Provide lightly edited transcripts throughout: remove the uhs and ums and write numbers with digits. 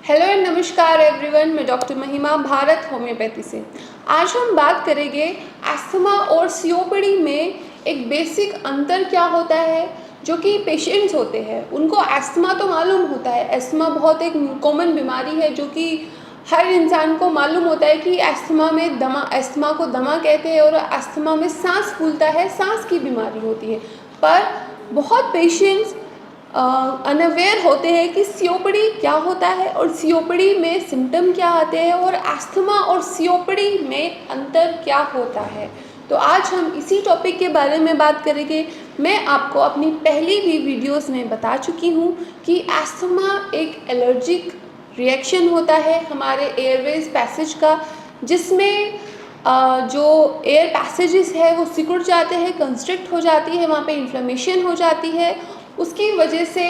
Hello and नमस्कार everyone, मैं doctor महिमा भारत होम्योपैथी से। आज हम बात करेंगे अस्थमा और सीओपीडी में एक बेसिक अंतर क्या होता है। जो कि पेशेंट्स होते हैं उनको अस्थमा तो मालूम होता है, अस्थमा बहुत एक कॉमन बीमारी है जो कि हर इंसान को मालूम होता है कि अस्थमा को दमा कहते हैं और अस्थमा में सांस फूलता है, सांस की बीमारी होती है। पर बहुत पेशेंट्स अनअवेयर होते हैं कि सीओपीडी क्या होता है और सीओपीडी में सिम्टम क्या आते हैं और अस्थमा और सीओपीडी में अंतर क्या होता है। तो आज हम इसी टॉपिक के बारे में बात करेंगे। मैं आपको अपनी पहली भी वीडियोस में बता चुकी हूँ कि अस्थमा एक एलर्जिक रिएक्शन होता है हमारे एयरवेज पैसेज का, जिसमें जो एयर पैसेजेस है वो सिकुड़ जाते हैं, कंस्ट्रिक्ट हो जाती है, वहाँ पे इन्फ्लेमेशन हो जाती है। उसकी वजह से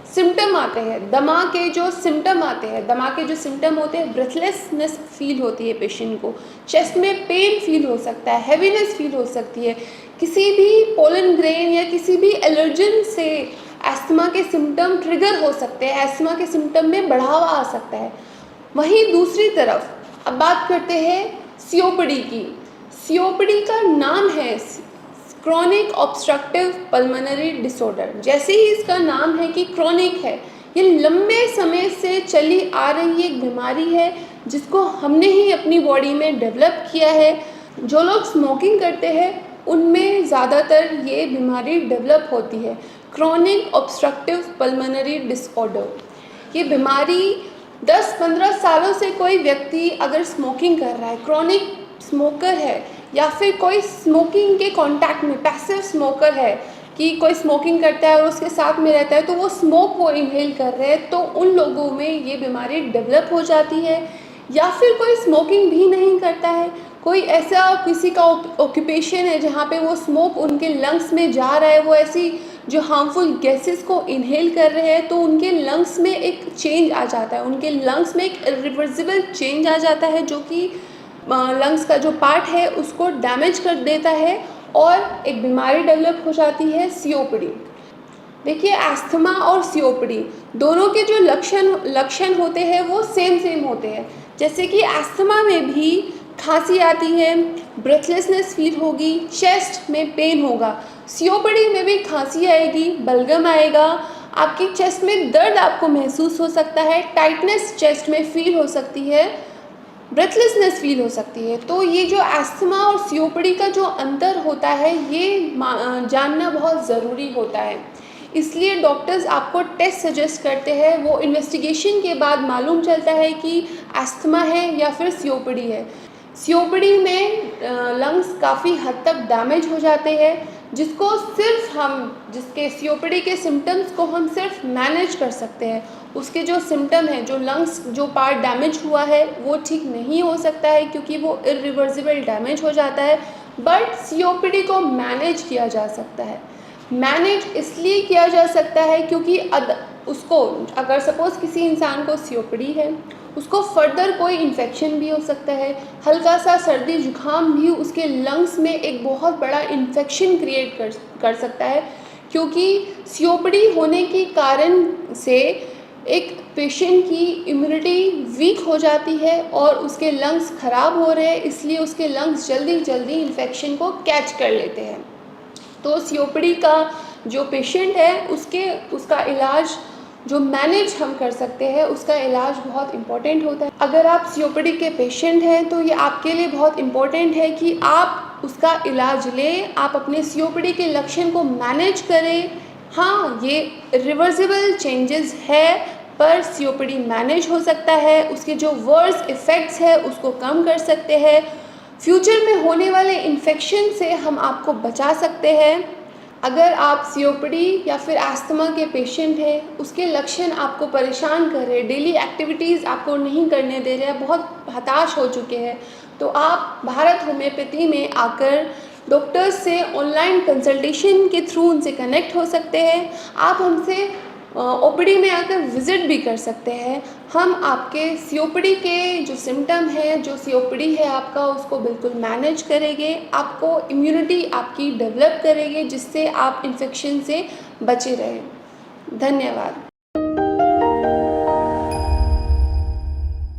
सिम्टम आते हैं, दमा के जो सिम्टम होते हैं, ब्रेथलेसनेस फील होती है पेशेंट को, चेस्ट में पेन फील हो सकता है, हैवीनेस फील हो सकती है, किसी भी पोलन ग्रेन या किसी भी एलर्जन से अस्थमा के सिम्टम ट्रिगर हो सकते हैं, अस्थमा के सिम्टम में बढ़ावा आ सकता है। वहीं दूसरी तरफ अब बात करते हैं सीओपीडी की। सीओपीडी का नाम है क्रॉनिक ऑब्स्ट्रक्टिव पल्मोनरी डिसऑर्डर। जैसे ही इसका नाम है कि क्रॉनिक है, ये लंबे समय से चली आ रही एक बीमारी है जिसको हमने ही अपनी बॉडी में डेवलप किया है। जो लोग स्मोकिंग करते हैं उनमें ज़्यादातर ये बीमारी डेवलप होती है, क्रॉनिक ऑब्स्ट्रक्टिव पल्मोनरी डिसऑर्डर। ये बीमारी 10-15 सालों से कोई व्यक्ति अगर स्मोकिंग कर रहा है, क्रॉनिक स्मोकर है, या फिर कोई स्मोकिंग के कांटेक्ट में पैसिव स्मोकर है कि कोई स्मोकिंग करता है और उसके साथ में रहता है तो वो स्मोक वो इनहेल कर रहे हैं, तो उन लोगों में ये बीमारी डेवलप हो जाती है। या फिर कोई स्मोकिंग भी नहीं करता है, कोई ऐसा किसी का ऑक्यूपेशन है जहाँ पे वो स्मोक उनके लंग्स में जा रहा है, वो ऐसी जो हार्मफुल गैसेस को इनहेल कर रहे हैं, तो उनके लंग्स में एक चेंज आ जाता है, उनके लंग्स में एक इरिवर्सिबल चेंज आ जाता है जो कि लंग्स का जो पार्ट है उसको डैमेज कर देता है और एक बीमारी डेवलप हो जाती है सीओपीडी। देखिए, अस्थमा और सीओपीडी दोनों के जो लक्षण होते हैं वो सेम होते हैं। जैसे कि अस्थमा में भी खांसी आती है, ब्रेथलेसनेस फील होगी, चेस्ट में पेन होगा। सीओपीडी में भी खांसी आएगी, बलगम आएगा, आपकी चेस्ट में दर्द आपको महसूस हो सकता है, टाइटनेस चेस्ट में फील हो सकती है, ब्रेथलेसनेस फील हो सकती है। तो ये जो अस्थमा और सीओपीडी का जो अंतर होता है ये जानना बहुत ज़रूरी होता है। इसलिए डॉक्टर्स आपको टेस्ट सजेस्ट करते हैं, वो इन्वेस्टिगेशन के बाद मालूम चलता है कि अस्थमा है या फिर सीओपीडी है। सीओपीडी में लंग्स काफ़ी हद तक डैमेज हो जाते हैं, जिसके सीओपीडी के सिम्टम्स को हम सिर्फ मैनेज कर सकते हैं। उसके जो सिम्टम है, जो लंग्स जो पार्ट डैमेज हुआ है वो ठीक नहीं हो सकता है क्योंकि वो इरिवर्सिबल डैमेज हो जाता है, बट सीओपीडी को मैनेज किया जा सकता है। मैनेज इसलिए किया जा सकता है क्योंकि उसको अगर सपोज़ किसी इंसान को सीओपीडी है, उसको फर्दर कोई इन्फेक्शन भी हो सकता है, हल्का सा सर्दी जुकाम भी उसके लंग्स में एक बहुत बड़ा इन्फेक्शन क्रिएट कर सकता है, क्योंकि सीओपीडी होने के कारण से एक पेशेंट की इम्यूनिटी वीक हो जाती है और उसके लंग्स ख़राब हो रहे हैं, इसलिए उसके लंग्स जल्दी इन्फेक्शन को कैच कर लेते हैं। तो सीओपीडी का जो पेशेंट है उसका इलाज जो मैनेज हम कर सकते हैं, उसका इलाज बहुत इम्पोर्टेंट होता है। अगर आप सीओपीडी के पेशेंट हैं तो ये आपके लिए बहुत इम्पोर्टेंट है कि आप उसका इलाज लें, आप अपने सीओपीडी के लक्षण को मैनेज करें। हाँ, ये रिवर्सिबल चेंजेस है, पर सीओपीडी मैनेज हो सकता है, उसके जो वर्स इफ़ेक्ट्स है उसको कम कर सकते हैं, फ्यूचर में होने वाले इन्फेक्शन से हम आपको बचा सकते हैं। अगर आप सीओपीडी या फिर अस्थमा के पेशेंट हैं, उसके लक्षण आपको परेशान कर रहे हैं, डेली एक्टिविटीज़ आपको नहीं करने दे रहे हैं, बहुत हताश हो चुके हैं, तो आप भारत होम्योपैथी में आकर डॉक्टर्स से ऑनलाइन कंसल्टेशन के थ्रू उनसे कनेक्ट हो सकते हैं। आप हमसे ओपीडी में आकर विज़िट भी कर सकते हैं। हम आपके सीओपीडी के जो सिम्टम है, जो सीओपीडी है आपका, उसको बिल्कुल मैनेज करेंगे, आपको इम्यूनिटी आपकी डेवलप करेंगे जिससे आप इन्फेक्शन से बचे रहें। धन्यवाद।